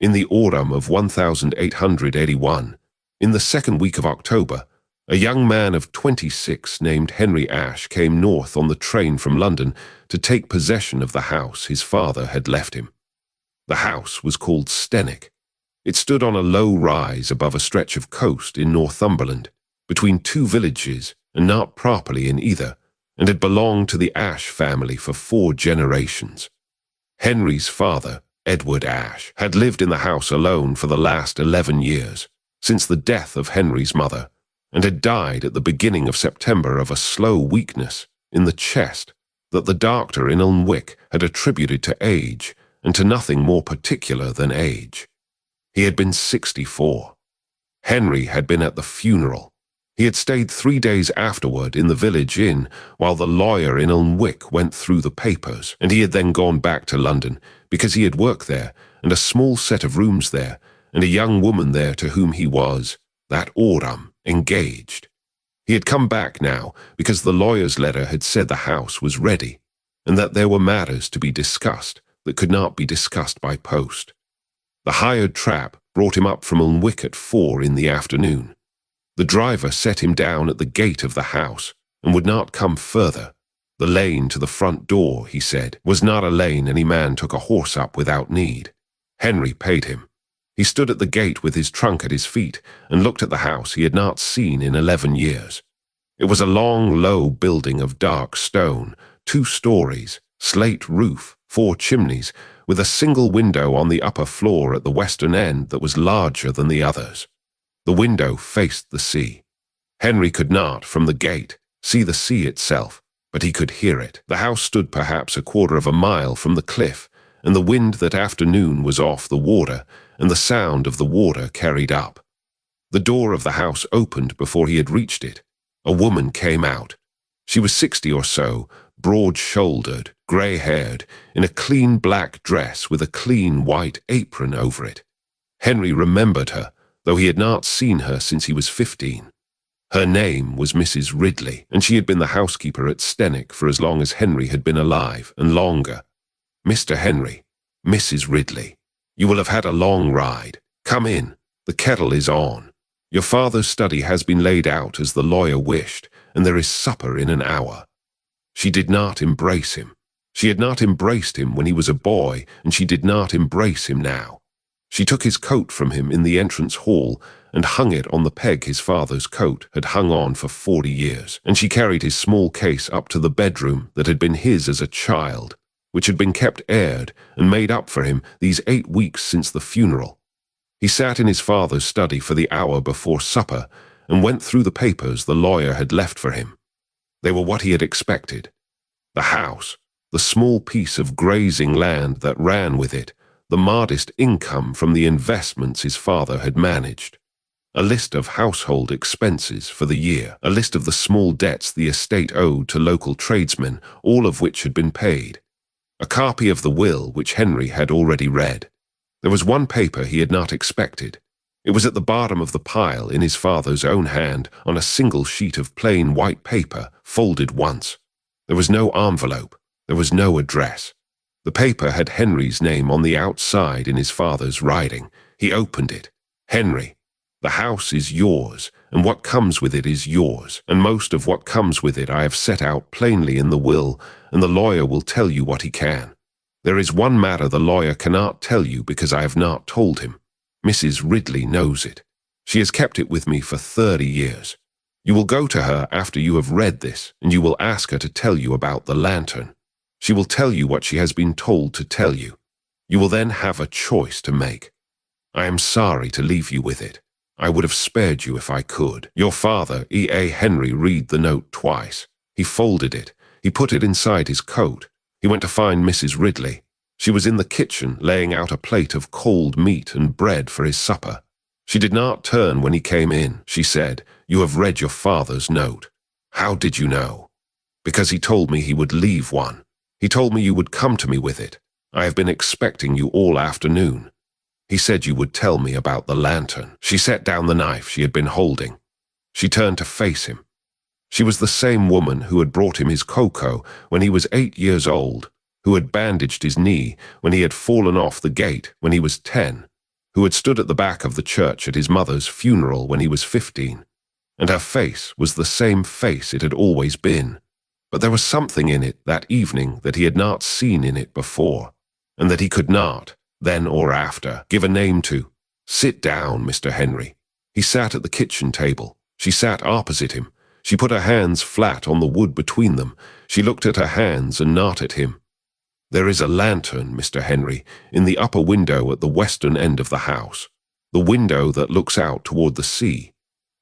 In the autumn of 1881, in the second week of October, a young man of 26 named Henry Ashe came north on the train from London to take possession of the house his father had left him. The house was called Stennick. It stood on a low rise above a stretch of coast in Northumberland, between two villages and not properly in either, and had belonged to the Ashe family for 4 generations. Henry's father, Edward Ashe, had lived in the house alone for the last 11 years, since the death of Henry's mother, and had died at the beginning of September of a slow weakness in the chest that the doctor in Alnwick had attributed to age and to nothing more particular than age. He had been 64. Henry had been at the funeral. He had stayed 3 days afterward in the village inn while the lawyer in Alnwick went through the papers, and he had then gone back to London because he had work there and a small set of rooms there and a young woman there to whom he was, that autumn, engaged. He had come back now because the lawyer's letter had said the house was ready and that there were matters to be discussed that could not be discussed by post. The hired trap brought him up from Alnwick at 4 in the afternoon. The driver set him down at the gate of the house and would not come further. The lane to the front door, he said, was not a lane any man took a horse up without need. Henry paid him. He stood at the gate with his trunk at his feet and looked at the house he had not seen in 11 years. It was a long, low building of dark stone, 2 stories, slate roof, 4 chimneys, with a single window on the upper floor at the western end that was larger than the others. The window faced the sea. Henry could not, from the gate, see the sea itself, but he could hear it. The house stood perhaps 1/4 of a mile from the cliff, and the wind that afternoon was off the water, and the sound of the water carried up. The door of the house opened before he had reached it. A woman came out. She was 60 or so, broad-shouldered, grey-haired, in a clean black dress with a clean white apron over it. Henry remembered her, though he had not seen her since he was 15. Her name was Mrs. Ridley, and she had been the housekeeper at Stennick for as long as Henry had been alive, and longer. "Mr. Henry, Mrs. Ridley, you will have had a long ride. Come in, the kettle is on. Your father's study has been laid out as the lawyer wished, and there is supper in an hour." She did not embrace him. She had not embraced him when he was a boy, and she did not embrace him now. She took his coat from him in the entrance hall and hung it on the peg his father's coat had hung on for 40 years, and she carried his small case up to the bedroom that had been his as a child, which had been kept aired and made up for him these 8 weeks since the funeral. He sat in his father's study for the hour before supper and went through the papers the lawyer had left for him. They were what he had expected. The house, the small piece of grazing land that ran with it, the modest income from the investments his father had managed, a list of household expenses for the year, a list of the small debts the estate owed to local tradesmen, all of which had been paid, a copy of the will which Henry had already read. There was one paper he had not expected. It was at the bottom of the pile in his father's own hand on a single sheet of plain white paper, folded once. There was no envelope. There was no address. The paper had Henry's name on the outside in his father's writing. He opened it. "Henry, the house is yours, and what comes with it is yours, and most of what comes with it I have set out plainly in the will, and the lawyer will tell you what he can. There is one matter the lawyer cannot tell you because I have not told him. Mrs. Ridley knows it. She has kept it with me for 30 years. You will go to her after you have read this, and you will ask her to tell you about the lantern. She will tell you what she has been told to tell you. You will then have a choice to make. I am sorry to leave you with it. I would have spared you if I could. Your father, E.A. Henry, read the note twice. He folded it. He put it inside his coat. He went to find Mrs. Ridley. She was in the kitchen laying out a plate of cold meat and bread for his supper. She did not turn when he came in. She said, "You have read your father's note." "How did you know?" "Because he told me he would leave one. He told me you would come to me with it. I have been expecting you all afternoon. He said you would tell me about the lantern." She set down the knife she had been holding. She turned to face him. She was the same woman who had brought him his cocoa when he was 8 years old, who had bandaged his knee when he had fallen off the gate when he was 10, who had stood at the back of the church at his mother's funeral when he was 15, and her face was the same face it had always been. But there was something in it that evening that he had not seen in it before, and that he could not, then or after, give a name to. "Sit down, Mr. Henry." He sat at the kitchen table. She sat opposite him. She put her hands flat on the wood between them. She looked at her hands and not at him. "There is a lantern, Mr. Henry, in the upper window at the western end of the house, the window that looks out toward the sea.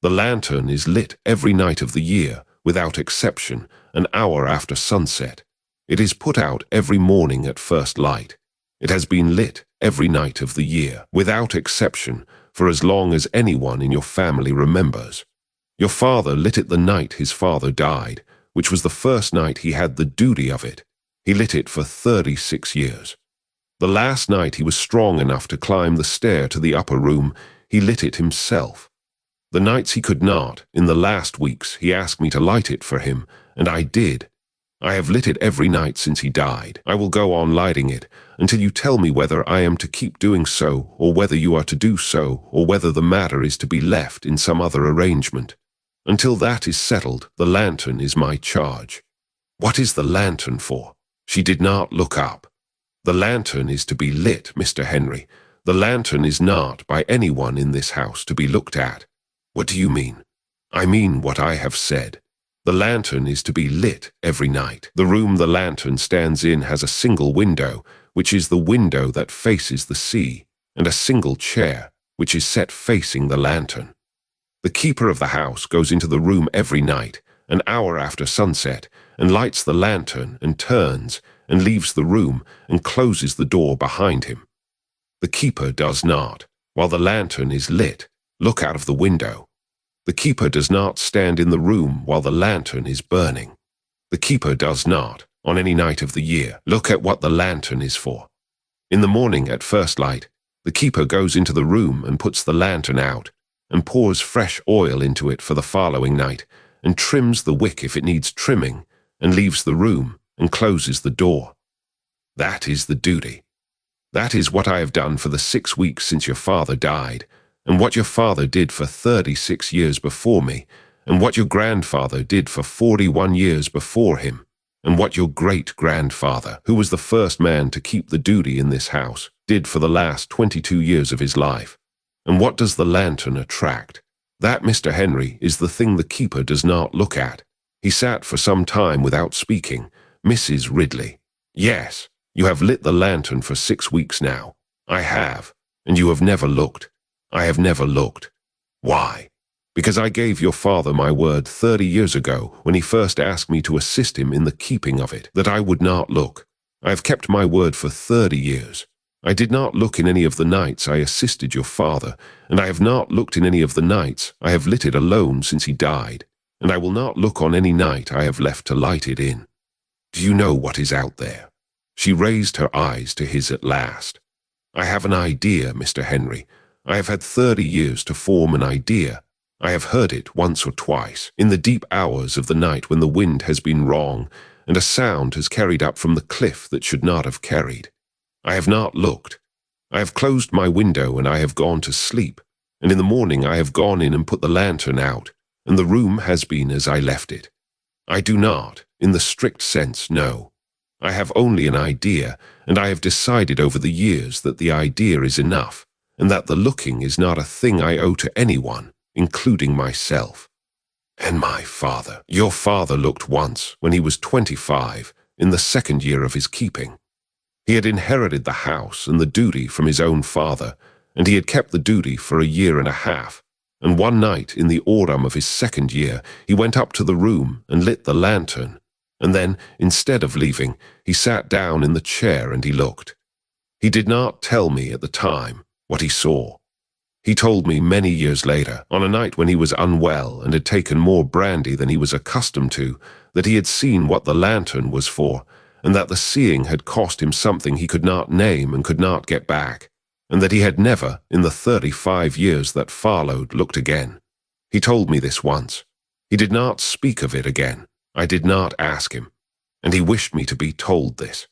The lantern is lit every night of the year, without exception, an hour after sunset. It is put out every morning at first light. It has been lit every night of the year, without exception, for as long as anyone in your family remembers. Your father lit it the night his father died, which was the first night he had the duty of it. He lit it for 36 years. The last night he was strong enough to climb the stair to the upper room, he lit it himself. The nights he could not, in the last weeks, he asked me to light it for him, and I did. I have lit it every night since he died. I will go on lighting it until you tell me whether I am to keep doing so, or whether you are to do so, or whether the matter is to be left in some other arrangement. Until that is settled, the lantern is my charge." "What is the lantern for?" She did not look up. "The lantern is to be lit, Mr. Henry. The lantern is not, by anyone in this house, to be looked at." "What do you mean?" "I mean what I have said. The lantern is to be lit every night. The room the lantern stands in has a single window, which is the window that faces the sea, and a single chair, which is set facing the lantern. The keeper of the house goes into the room every night, an hour after sunset, and lights the lantern and turns, and leaves the room, and closes the door behind him. The keeper does not, while the lantern is lit, look out of the window. The keeper does not stand in the room while the lantern is burning. The keeper does not, on any night of the year, look at what the lantern is for. In the morning at first light, the keeper goes into the room and puts the lantern out, and pours fresh oil into it for the following night, and trims the wick if it needs trimming, and leaves the room, and closes the door. That is the duty. That is what I have done for the 6 weeks since your father died, and what your father did for 36 years before me, and what your grandfather did for 41 years before him, and what your great-grandfather, who was the first man to keep the duty in this house, did for the last 22 years of his life. And what does the lantern attract? That, Mr. Henry, is the thing the keeper does not look at." He sat for some time without speaking. "Mrs. Ridley." "Yes, you have lit the lantern for 6 weeks now." "I have, and you have never looked." "I have never looked." "Why?" "Because I gave your father my word 30 years ago, when he first asked me to assist him in the keeping of it, that I would not look. I have kept my word for 30 years. I did not look in any of the nights I assisted your father, and I have not looked in any of the nights I have lit it alone since he died, and I will not look on any night I have left to light it in. Do you know what is out there?" She raised her eyes to his at last. "I have an idea, Mr. Henry. I have had 30 years to form an idea. I have heard it once or twice, in the deep hours of the night when the wind has been wrong, and a sound has carried up from the cliff that should not have carried. I have not looked. I have closed my window and I have gone to sleep, and in the morning I have gone in and put the lantern out, and the room has been as I left it. I do not, in the strict sense, know. I have only an idea, and I have decided over the years that the idea is enough, and that the looking is not a thing I owe to anyone, including myself. And my father, your father looked once, when he was 25, in the 2nd year of his keeping. He had inherited the house and the duty from his own father, and he had kept the duty for a year and a half, and one night in the autumn of his 2nd year he went up to the room and lit the lantern, and then, instead of leaving, he sat down in the chair and he looked. He did not tell me at the time what he saw. He told me many years later, on a night when he was unwell and had taken more brandy than he was accustomed to, that he had seen what the lantern was for, and that the seeing had cost him something he could not name and could not get back, and that he had never, in the 35 years that followed, looked again. He told me this once. He did not speak of it again. I did not ask him, and he wished me to be told this.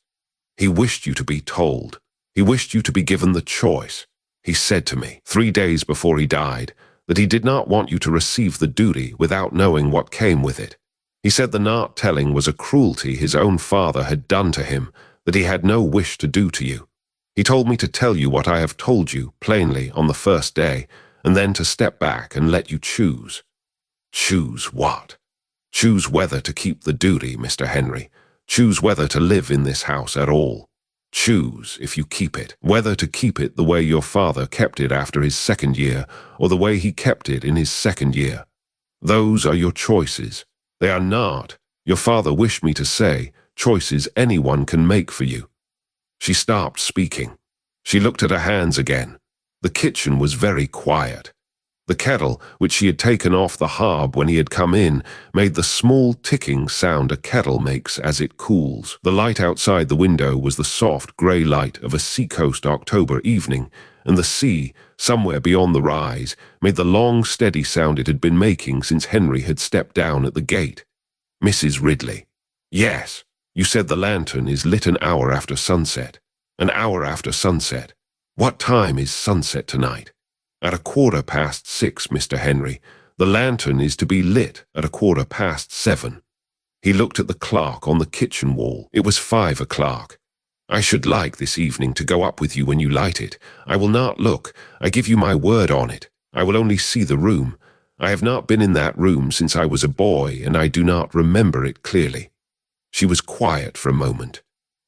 He wished you to be told. He wished you to be given the choice. He said to me, 3 days before he died, that he did not want you to receive the duty without knowing what came with it. He said the not telling was a cruelty his own father had done to him that he had no wish to do to you. He told me to tell you what I have told you plainly on the first day, and then to step back and let you choose. Choose what? Choose whether to keep the duty, Mr. Henry. Choose whether to live in this house at all. Choose, if you keep it, whether to keep it the way your father kept it after his 2nd year, or the way he kept it in his 2nd year. Those are your choices. They are not, your father wished me to say, choices anyone can make for you. She stopped speaking. She looked at her hands again. The kitchen was very quiet. The kettle, which she had taken off the hob when he had come in, made the small ticking sound a kettle makes as it cools. The light outside the window was the soft grey light of a seacoast October evening, and the sea, somewhere beyond the rise, made the long steady sound it had been making since Henry had stepped down at the gate. Mrs. Ridley. Yes, you said the lantern is lit an hour after sunset. An hour after sunset. What time is sunset tonight? At 6:15, Mr. Henry. The lantern is to be lit at 7:15. He looked at the clock on the kitchen wall. It was 5 o'clock. I should like this evening to go up with you when you light it. I will not look. I give you my word on it. I will only see the room. I have not been in that room since I was a boy, and I do not remember it clearly. She was quiet for a moment.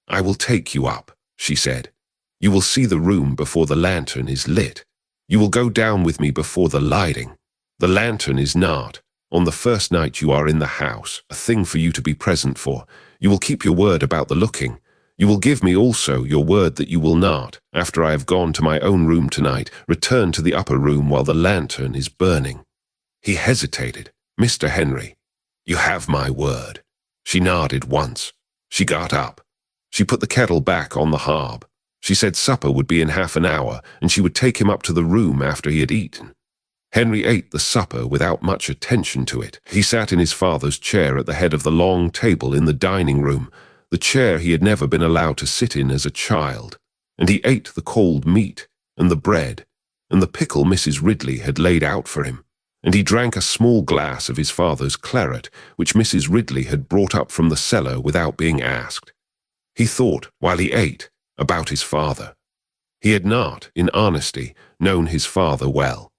I will take you up, she said. You will see the room before the lantern is lit. You will go down with me before the lighting. The lantern is not, on the first night you are in the house, a thing for you to be present for. You will keep your word about the looking. You will give me also your word that you will not, after I have gone to my own room tonight, return to the upper room while the lantern is burning. He hesitated. Mr. Henry, you have my word. She nodded once. She got up. She put the kettle back on the hob. She said supper would be in half an hour, and she would take him up to the room after he had eaten. Henry ate the supper without much attention to it. He sat in his father's chair at the head of the long table in the dining room, the chair he had never been allowed to sit in as a child, and he ate the cold meat, and the bread, and the pickle Mrs. Ridley had laid out for him, and he drank a small glass of his father's claret, which Mrs. Ridley had brought up from the cellar without being asked. He thought, while he ate, about his father. He had not, in honesty, known his father well.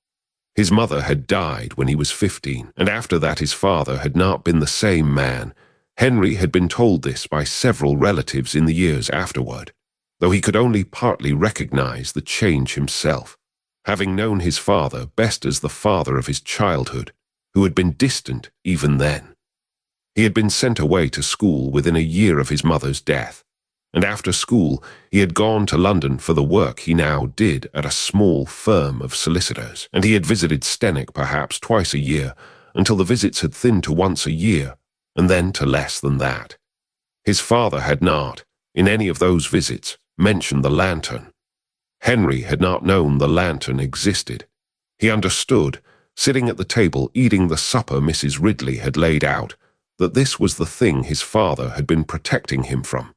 His mother had died when he was 15, and after that his father had not been the same man. Henry had been told this by several relatives in the years afterward, though he could only partly recognize the change himself, having known his father best as the father of his childhood, who had been distant even then. He had been sent away to school within a year of his mother's death, and after school he had gone to London for the work he now did at a small firm of solicitors, and he had visited Stennick perhaps twice a year, until the visits had thinned to once a year, and then to less than that. His father had not, in any of those visits, mentioned the lantern. Henry had not known the lantern existed. He understood, sitting at the table eating the supper Mrs. Ridley had laid out, that this was the thing his father had been protecting him from.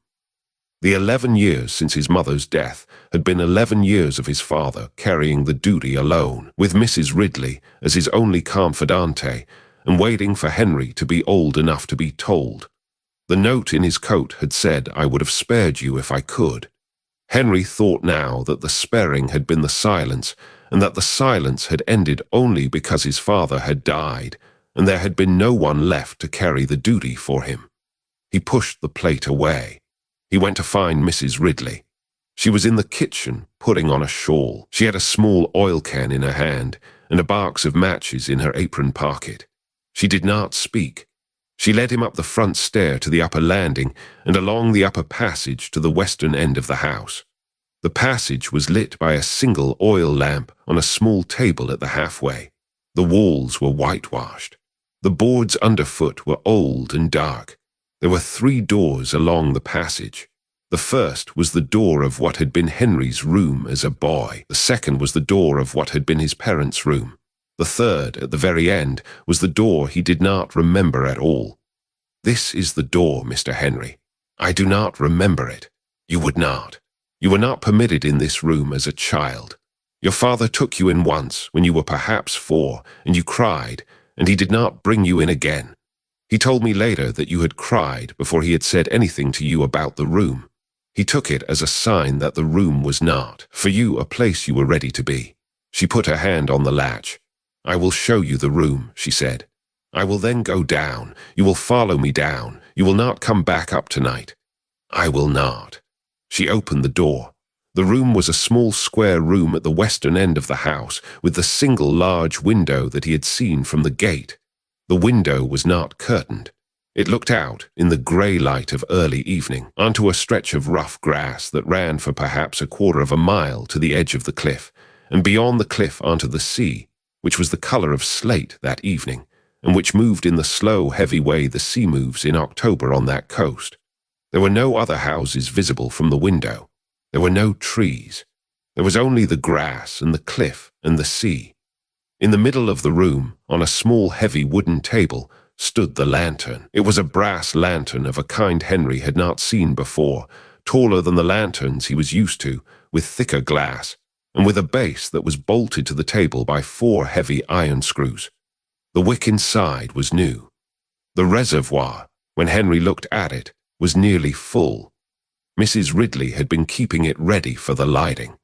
The 11 years since his mother's death had been 11 years of his father carrying the duty alone, with Mrs. Ridley as his only confidante, and waiting for Henry to be old enough to be told. The note in his coat had said, I would have spared you if I could. Henry thought now that the sparing had been the silence, and that the silence had ended only because his father had died, and there had been no one left to carry the duty for him. He pushed the plate away. He went to find Mrs. Ridley. She was in the kitchen, putting on a shawl. She had a small oil can in her hand, and a box of matches in her apron pocket. She did not speak. She led him up the front stair to the upper landing, and along the upper passage to the western end of the house. The passage was lit by a single oil lamp on a small table at the halfway. The walls were whitewashed. The boards underfoot were old and dark. There were 3 doors along the passage. The first was the door of what had been Henry's room as a boy. The second was the door of what had been his parents' room. The third, at the very end, was the door he did not remember at all. This is the door, Mr. Henry. I do not remember it. You would not. You were not permitted in this room as a child. Your father took you in once when you were perhaps 4, and you cried, and he did not bring you in again. He told me later that you had cried before he had said anything to you about the room. He took it as a sign that the room was not, for you, a place you were ready to be. She put her hand on the latch. I will show you the room, she said. I will then go down. You will follow me down. You will not come back up tonight. I will not. She opened the door. The room was a small square room at the western end of the house, with the single large window that he had seen from the gate. The window was not curtained. It looked out, in the grey light of early evening, onto a stretch of rough grass that ran for perhaps a quarter of a mile to the edge of the cliff, and beyond the cliff onto the sea, which was the colour of slate that evening, and which moved in the slow, heavy way the sea moves in October on that coast. There were no other houses visible from the window. There were no trees. There was only the grass and the cliff and the sea. In the middle of the room, on a small heavy wooden table, stood the lantern. It was a brass lantern of a kind Henry had not seen before, taller than the lanterns he was used to, with thicker glass, and with a base that was bolted to the table by 4 heavy iron screws. The wick inside was new. The reservoir, when Henry looked at it, was nearly full. Mrs. Ridley had been keeping it ready for the lighting.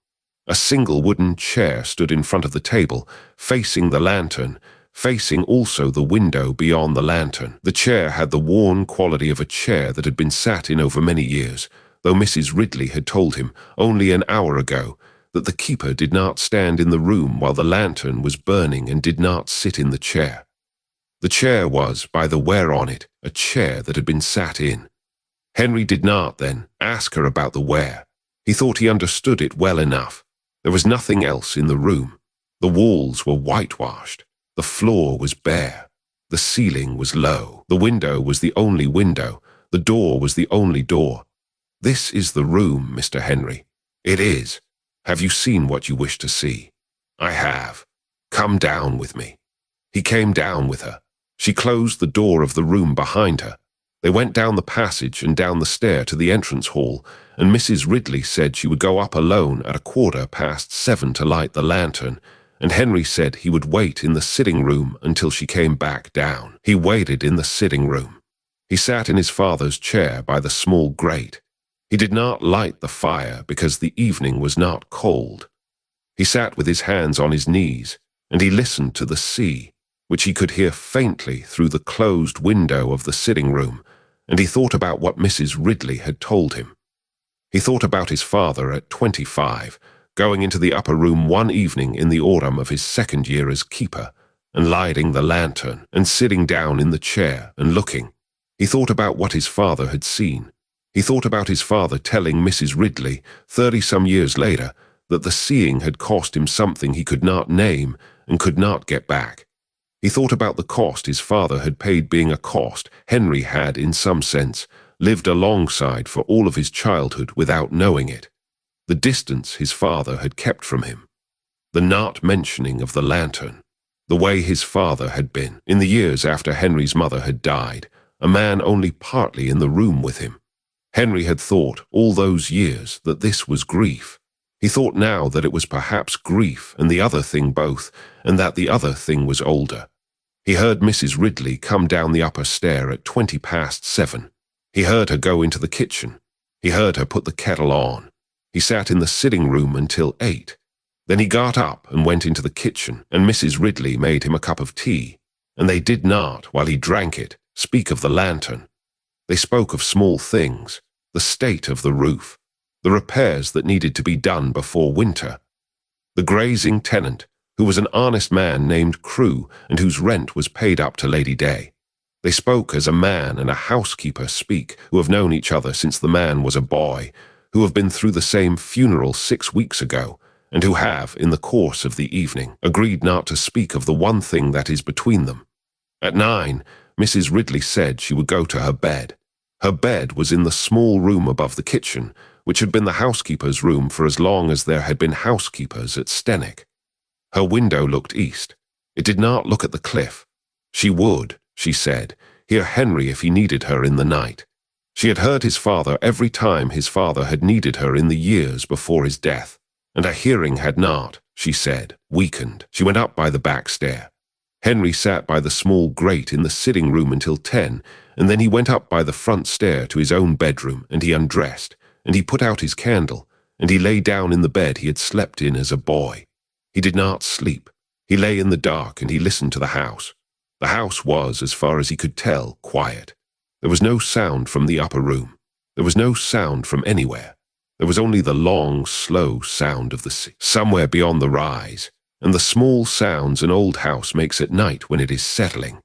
A single wooden chair stood in front of the table, facing the lantern, facing also the window beyond the lantern. The chair had the worn quality of a chair that had been sat in over many years, though Mrs. Ridley had told him, only an hour ago, that the keeper did not stand in the room while the lantern was burning and did not sit in the chair. The chair was, by the wear on it, a chair that had been sat in. Henry did not, then, ask her about the wear. He thought he understood it well enough. There was nothing else in the room. The walls were whitewashed. The floor was bare. The ceiling was low. The window was the only window. The door was the only door. This is the room, Mr. Henry. It is. Have you seen what you wish to see? I have. Come down with me. He came down with her. She closed the door of the room behind her. They went down the passage and down the stair to the entrance hall, and Mrs. Ridley said she would go up alone at 7:15 to light the lantern, and Henry said he would wait in the sitting room until she came back down. He waited in the sitting room. He sat in his father's chair by the small grate. He did not light the fire because the evening was not cold. He sat with his hands on his knees, and he listened to the sea, which he could hear faintly through the closed window of the sitting room, and he thought about what Mrs. Ridley had told him. He thought about his father at 25, going into the upper room one evening in the autumn of his 2nd year as keeper, and lighting the lantern, and sitting down in the chair and looking. He thought about what his father had seen. He thought about his father telling Mrs. Ridley, 30-some years later, that the seeing had cost him something he could not name and could not get back. He thought about the cost his father had paid, being a cost Henry had, in some sense, lived alongside for all of his childhood without knowing it. The distance his father had kept from him. The not mentioning of the lantern. The way his father had been, in the years after Henry's mother had died, a man only partly in the room with him. Henry had thought all those years that this was grief. He thought now that it was perhaps grief and the other thing both, and that the other thing was older. He heard Mrs. Ridley come down the upper stair at 7:20. He heard her go into the kitchen. He heard her put the kettle on. He sat in the sitting room until 8. Then he got up and went into the kitchen, and Mrs. Ridley made him a cup of tea, and they did not, while he drank it, speak of the lantern. They spoke of small things, the state of the roof, the repairs that needed to be done before winter. The grazing tenant, who was an honest man named Crewe and whose rent was paid up to Lady Day. They spoke as a man and a housekeeper speak, who have known each other since the man was a boy, who have been through the same funeral 6 weeks ago, and who have, in the course of the evening, agreed not to speak of the one thing that is between them. At 9, Mrs. Ridley said she would go to her bed. Her bed was in the small room above the kitchen, which had been the housekeeper's room for as long as there had been housekeepers at Stennick. Her window looked east. It did not look at the cliff. She would, she said, hear Henry if he needed her in the night. She had heard his father every time his father had needed her in the years before his death, and a hearing had not, she said, weakened. She went up by the back stair. Henry sat by the small grate in the sitting room until 10, and then he went up by the front stair to his own bedroom, and he undressed, and he put out his candle, and he lay down in the bed he had slept in as a boy. He did not sleep. He lay in the dark, and he listened to the house. The house was, as far as he could tell, quiet. There was no sound from the upper room. There was no sound from anywhere. There was only the long, slow sound of the sea, somewhere beyond the rise, and the small sounds an old house makes at night when it is settling.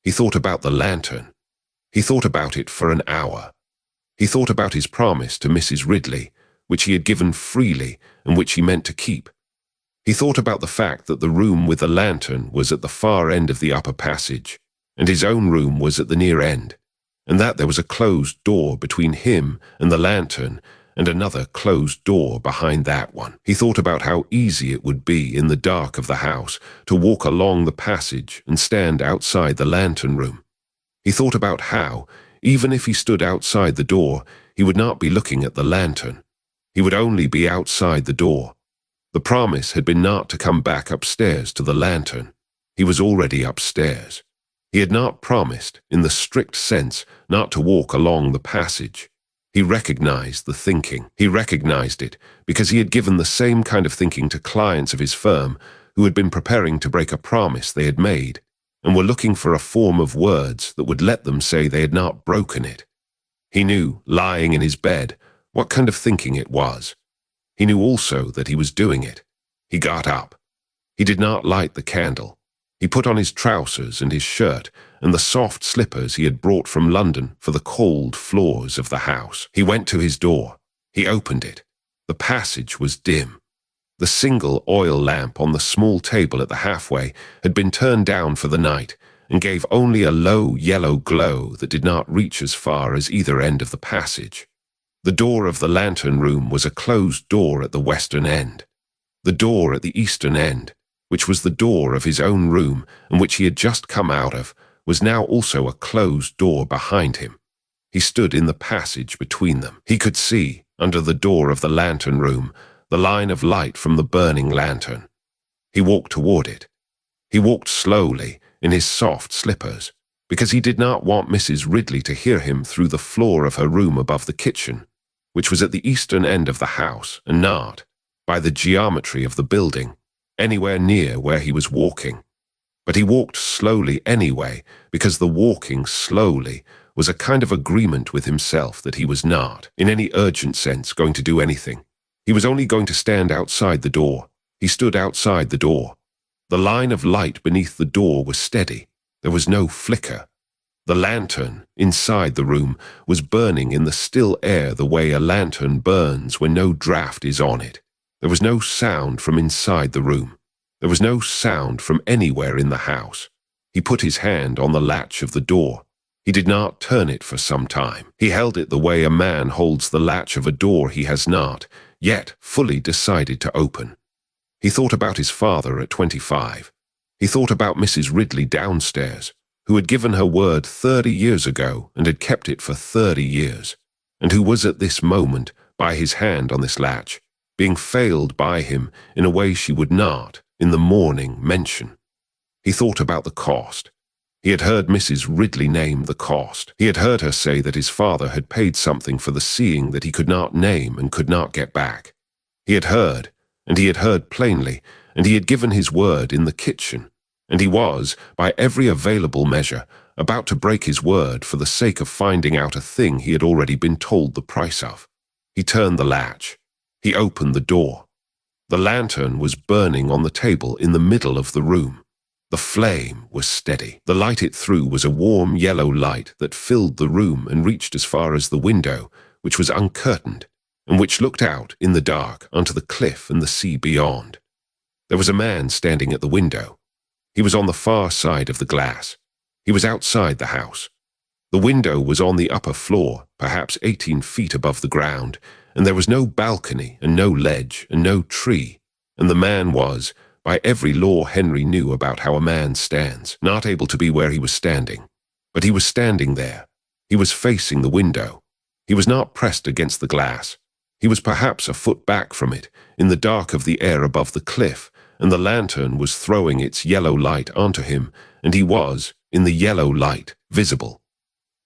He thought about the lantern. He thought about it for an hour. He thought about his promise to Mrs. Ridley, which he had given freely and which he meant to keep. He thought about the fact that the room with the lantern was at the far end of the upper passage, and his own room was at the near end, and that there was a closed door between him and the lantern, and another closed door behind that one. He thought about how easy it would be in the dark of the house to walk along the passage and stand outside the lantern room. He thought about how, even if he stood outside the door, he would not be looking at the lantern. He would only be outside the door. The promise had been not to come back upstairs to the lantern. He was already upstairs. He had not promised, in the strict sense, not to walk along the passage. He recognized the thinking. He recognized it because he had given the same kind of thinking to clients of his firm who had been preparing to break a promise they had made and were looking for a form of words that would let them say they had not broken it. He knew, lying in his bed, what kind of thinking it was. He knew also that he was doing it. He got up. He did not light the candle. He put on his trousers and his shirt and the soft slippers he had brought from London for the cold floors of the house. He went to his door. He opened it. The passage was dim. The single oil lamp on the small table at the halfway had been turned down for the night and gave only a low yellow glow that did not reach as far as either end of the passage. The door of the lantern room was a closed door at the western end. The door at the eastern end, which was the door of his own room and which he had just come out of, was now also a closed door behind him. He stood in the passage between them. He could see, under the door of the lantern room, the line of light from the burning lantern. He walked toward it. He walked slowly, in his soft slippers, because he did not want Mrs. Ridley to hear him through the floor of her room above the kitchen, which was at the eastern end of the house, and not, by the geometry of the building, anywhere near where he was walking. But he walked slowly anyway, because the walking slowly was a kind of agreement with himself that he was not, in any urgent sense, going to do anything. He was only going to stand outside the door. He stood outside the door. The line of light beneath the door was steady. There was no flicker. The lantern, inside the room, was burning in the still air the way a lantern burns when no draught is on it. There was no sound from inside the room. There was no sound from anywhere in the house. He put his hand on the latch of the door. He did not turn it for some time. He held it the way a man holds the latch of a door he has not, yet fully decided to open. He thought about his father at 25. He thought about Mrs. Ridley downstairs, who had given her word 30 years ago and had kept it for 30 years, and who was at this moment, by his hand on this latch, being failed by him in a way she would not, in the morning, mention. He thought about the cost. He had heard Mrs. Ridley name the cost. He had heard her say that his father had paid something for the seeing that he could not name and could not get back. He had heard, and he had heard plainly, and he had given his word in the kitchen, and he was, by every available measure, about to break his word for the sake of finding out a thing he had already been told the price of. He turned the latch. He opened the door. The lantern was burning on the table in the middle of the room. The flame was steady. The light it threw was a warm yellow light that filled the room and reached as far as the window, which was uncurtained, and which looked out in the dark onto the cliff and the sea beyond. There was a man standing at the window. He was on the far side of the glass. He was outside the house. The window was on the upper floor, perhaps 18 feet above the ground, and there was no balcony and no ledge and no tree, and the man was, by every law Henry knew about how a man stands, not able to be where he was standing. But he was standing there. He was facing the window. He was not pressed against the glass. He was perhaps a foot back from it, in the dark of the air above the cliff, and the lantern was throwing its yellow light onto him, and he was, in the yellow light, visible.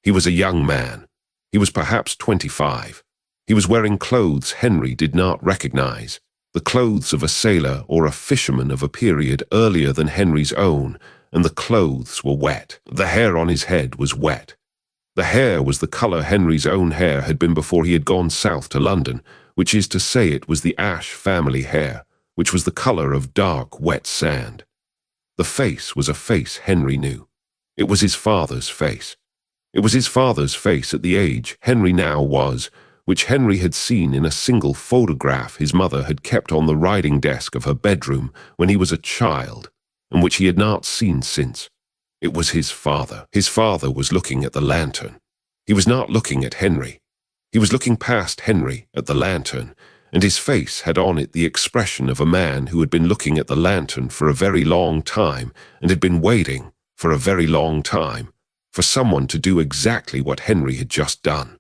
He was a young man. He was perhaps 25. He was wearing clothes Henry did not recognize, the clothes of a sailor or a fisherman of a period earlier than Henry's own, and the clothes were wet. The hair on his head was wet. The hair was the color Henry's own hair had been before he had gone south to London, which is to say it was the Ashe family hair, which was the color of dark, wet sand. The face was a face Henry knew. It was his father's face. It was his father's face at the age Henry now was, which Henry had seen in a single photograph his mother had kept on the writing desk of her bedroom when he was a child, and which he had not seen since. It was his father. His father was looking at the lantern. He was not looking at Henry. He was looking past Henry at the lantern, and his face had on it the expression of a man who had been looking at the lantern for a very long time and had been waiting for a very long time for someone to do exactly what Henry had just done.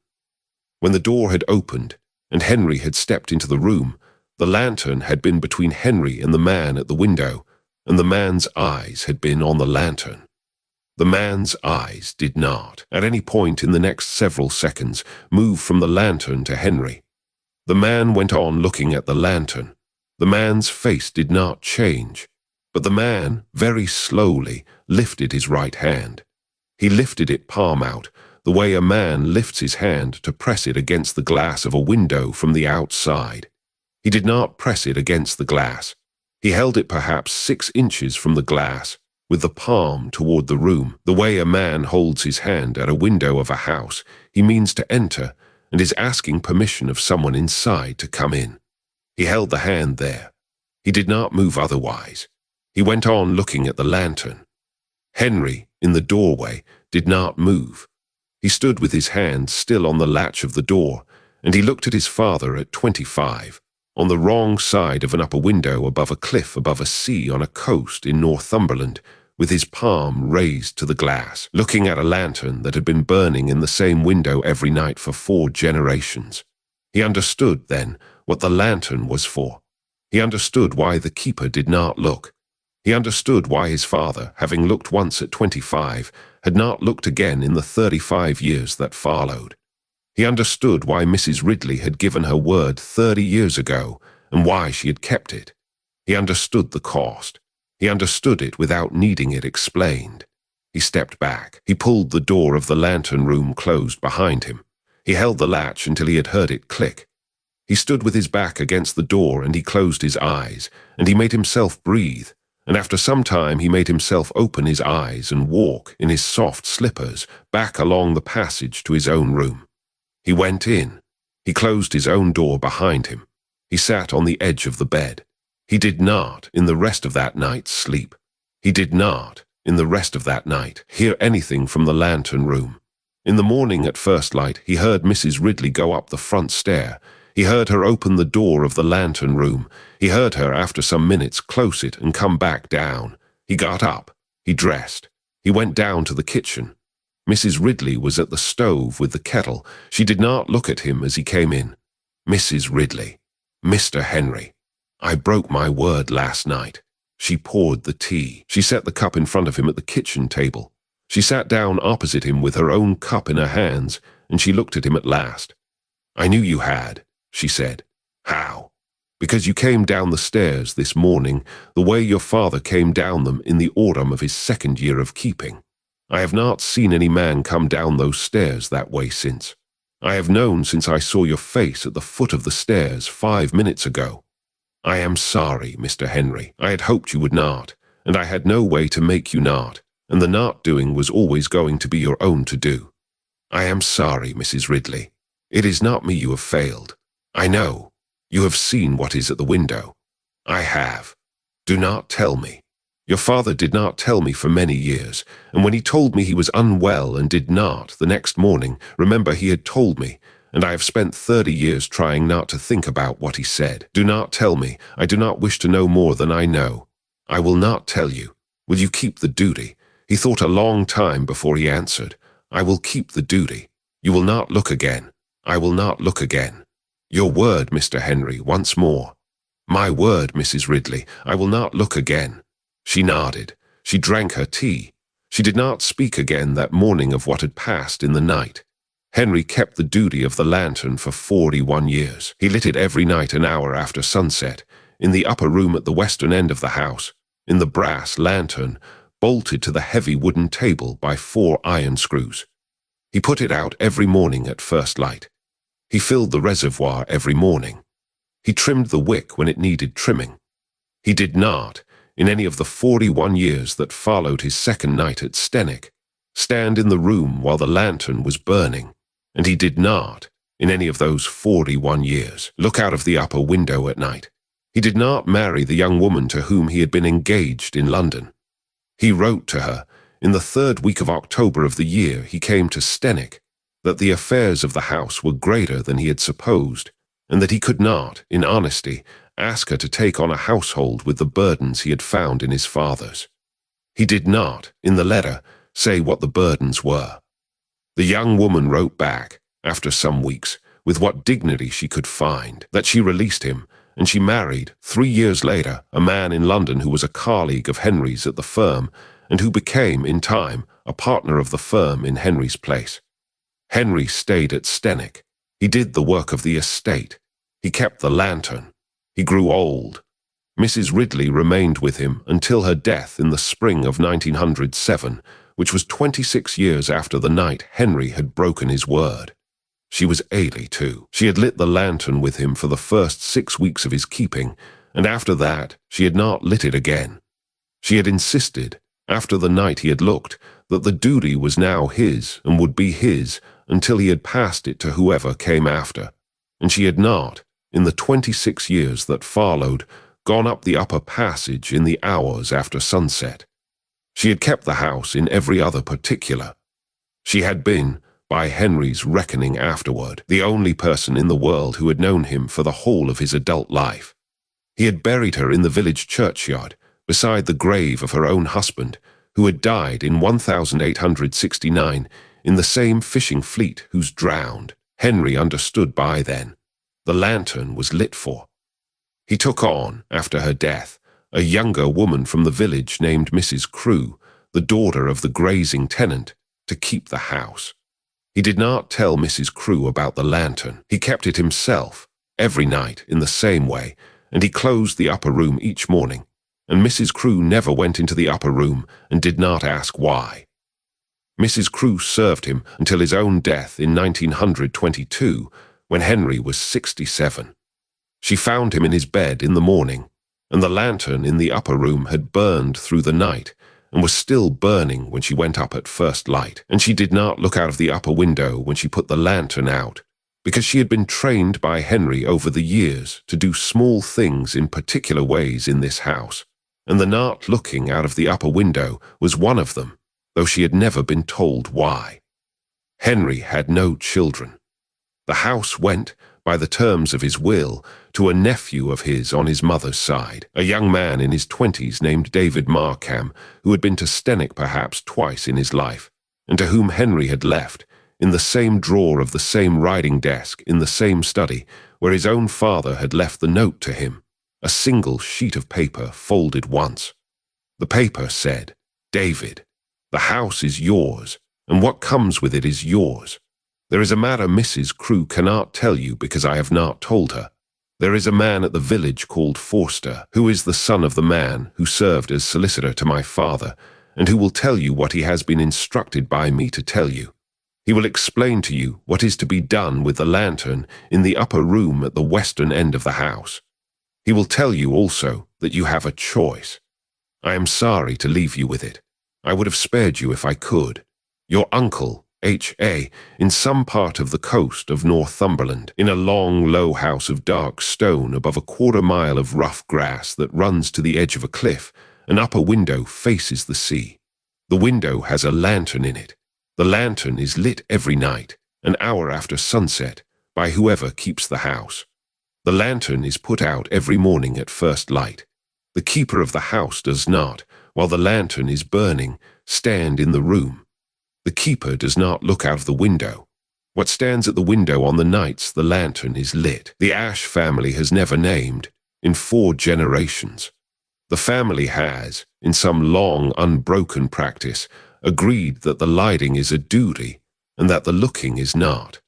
When the door had opened and Henry had stepped into the room, the lantern had been between Henry and the man at the window, and the man's eyes had been on the lantern. The man's eyes did not, at any point in the next several seconds, move from the lantern to Henry. The man went on looking at the lantern. The man's face did not change, but the man, very slowly, lifted his right hand. He lifted it palm out, the way a man lifts his hand to press it against the glass of a window from the outside. He did not press it against the glass. He held it perhaps 6 inches from the glass, with the palm toward the room, the way a man holds his hand at a window of a house. He means to enter and is asking permission of someone inside to come in. He held the hand there. He did not move otherwise. He went on looking at the lantern. Henry, in the doorway, did not move. He stood with his hand still on the latch of the door, and he looked at his father at 25, on the wrong side of an upper window above a cliff above a sea on a coast in Northumberland, with his palm raised to the glass, looking at a lantern that had been burning in the same window every night for 4 generations. He understood, then, what the lantern was for. He understood why the keeper did not look. He understood why his father, having looked once at 25, had not looked again in the 35 years that followed. He understood why Mrs. Ridley had given her word 30 years ago, and why she had kept it. He understood the cost. He understood it without needing it explained. He stepped back. He pulled the door of the lantern room closed behind him. He held the latch until he had heard it click. He stood with his back against the door, and he closed his eyes, and he made himself breathe, and after some time he made himself open his eyes and walk in his soft slippers back along the passage to his own room. He went in. He closed his own door behind him. He sat on the edge of the bed. He did not, in the rest of that night, sleep. He did not, in the rest of that night, hear anything from the lantern room. In the morning at first light, he heard Mrs. Ridley go up the front stair. He heard her open the door of the lantern room. He heard her, after some minutes, close it and come back down. He got up. He dressed. He went down to the kitchen. Mrs. Ridley was at the stove with the kettle. She did not look at him as he came in. Mrs. Ridley. Mr. Henry. I broke my word last night. She poured the tea. She set the cup in front of him at the kitchen table. She sat down opposite him with her own cup in her hands, and she looked at him at last. I knew you had, she said. How? Because you came down the stairs this morning the way your father came down them in the autumn of his 2nd year of keeping. I have not seen any man come down those stairs that way since. I have known since I saw your face at the foot of the stairs 5 minutes ago. I am sorry, Mr. Henry. I had hoped you would not, and I had no way to make you not, and the not doing was always going to be your own to do. I am sorry, Mrs. Ridley. It is not me you have failed. I know. You have seen what is at the window. I have. Do not tell me. Your father did not tell me for many years, and when he told me he was unwell and did not, the next morning, remember he had told me, and I have spent 30 years trying not to think about what he said. Do not tell me. I do not wish to know more than I know. I will not tell you. Will you keep the duty? He thought a long time before he answered. I will keep the duty. You will not look again. I will not look again. Your word, Mr. Henry, once more. My word, Mrs. Ridley, I will not look again. She nodded. She drank her tea. She did not speak again that morning of what had passed in the night. Henry kept the duty of the lantern for 41 years. He lit it every night an hour after sunset, in the upper room at the western end of the house, in the brass lantern, bolted to the heavy wooden table by 4 iron screws. He put it out every morning at first light. He filled the reservoir every morning. He trimmed the wick when it needed trimming. He did not, in any of the 41 years that followed his second night at Stennick, stand in the room while the lantern was burning, and he did not, in any of those 41 years, look out of the upper window at night. He did not marry the young woman to whom he had been engaged in London. He wrote to her, in the 3rd week of October of the year he came to Stennick, that the affairs of the house were greater than he had supposed, and that he could not, in honesty, ask her to take on a household with the burdens he had found in his father's. He did not, in the letter, say what the burdens were. The young woman wrote back, after some weeks, with what dignity she could find, that she released him, and she married, 3 years later, a man in London who was a colleague of Henry's at the firm, and who became, in time, a partner of the firm in Henry's place. Henry stayed at Stennick. He did the work of the estate. He kept the lantern. He grew old. Mrs. Ridley remained with him until her death in the spring of 1907, which was 26 years after the night Henry had broken his word. She was 82. She had lit the lantern with him for the first 6 weeks of his keeping, and after that she had not lit it again. She had insisted, after the night he had looked, that the duty was now his and would be his until he had passed it to whoever came after, and she had not, in the 26 years that followed, gone up the upper passage in the hours after sunset. She had kept the house in every other particular. She had been, by Henry's reckoning afterward, the only person in the world who had known him for the whole of his adult life. He had buried her in the village churchyard, beside the grave of her own husband, who had died in 1869 in the same fishing fleet whose drowned, Henry understood by then, the lantern was lit for. He took on, after her death, a younger woman from the village named Mrs. Crewe, the daughter of the grazing tenant, to keep the house. He did not tell Mrs. Crewe about the lantern. He kept it himself, every night in the same way, and he closed the upper room each morning, and Mrs. Crewe never went into the upper room and did not ask why. Mrs. Crewe served him until his own death in 1922, when Henry was 67. She found him in his bed in the morning, and the lantern in the upper room had burned through the night, and was still burning when she went up at first light, and she did not look out of the upper window when she put the lantern out, because she had been trained by Henry over the years to do small things in particular ways in this house, and the not looking out of the upper window was one of them, though she had never been told why. Henry had no children. The house went, by the terms of his will, to a nephew of his on his mother's side, a young man in his 20s named David Markham, who had been to Stennick perhaps twice in his life, and to whom Henry had left, in the same drawer of the same writing desk in the same study, where his own father had left the note to him, a single sheet of paper folded once. The paper said, "David, the house is yours, and what comes with it is yours. There is a matter Mrs. Crewe cannot tell you because I have not told her. There is a man at the village called Forster, who is the son of the man who served as solicitor to my father, and who will tell you what he has been instructed by me to tell you. He will explain to you what is to be done with the lantern in the upper room at the western end of the house. He will tell you also that you have a choice. I am sorry to leave you with it. I would have spared you if I could. Your uncle, H.A., in some part of the coast of Northumberland, in a long, low house of dark stone above a 1/4 mile of rough grass that runs to the edge of a cliff, an upper window faces the sea. The window has a lantern in it. The lantern is lit every night, an hour after sunset, by whoever keeps the house. The lantern is put out every morning at first light. The keeper of the house does not, while the lantern is burning, stand in the room. The keeper does not look out of the window. What stands at the window on the nights the lantern is lit, the Ashe family has never named, in 4 generations. The family has, in some long, unbroken practice, agreed that the lighting is a duty and that the looking is not.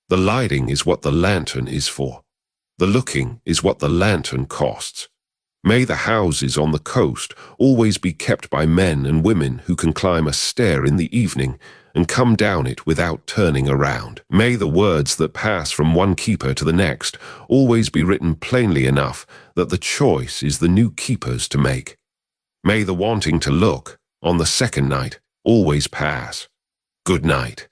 The lighting is what the lantern is for. The looking is what the lantern costs. May the houses on the coast always be kept by men and women who can climb a stair in the evening and come down it without turning around. May the words that pass from one keeper to the next always be written plainly enough that the choice is the new keeper's to make. May the wanting to look, on the second night, always pass. Good night.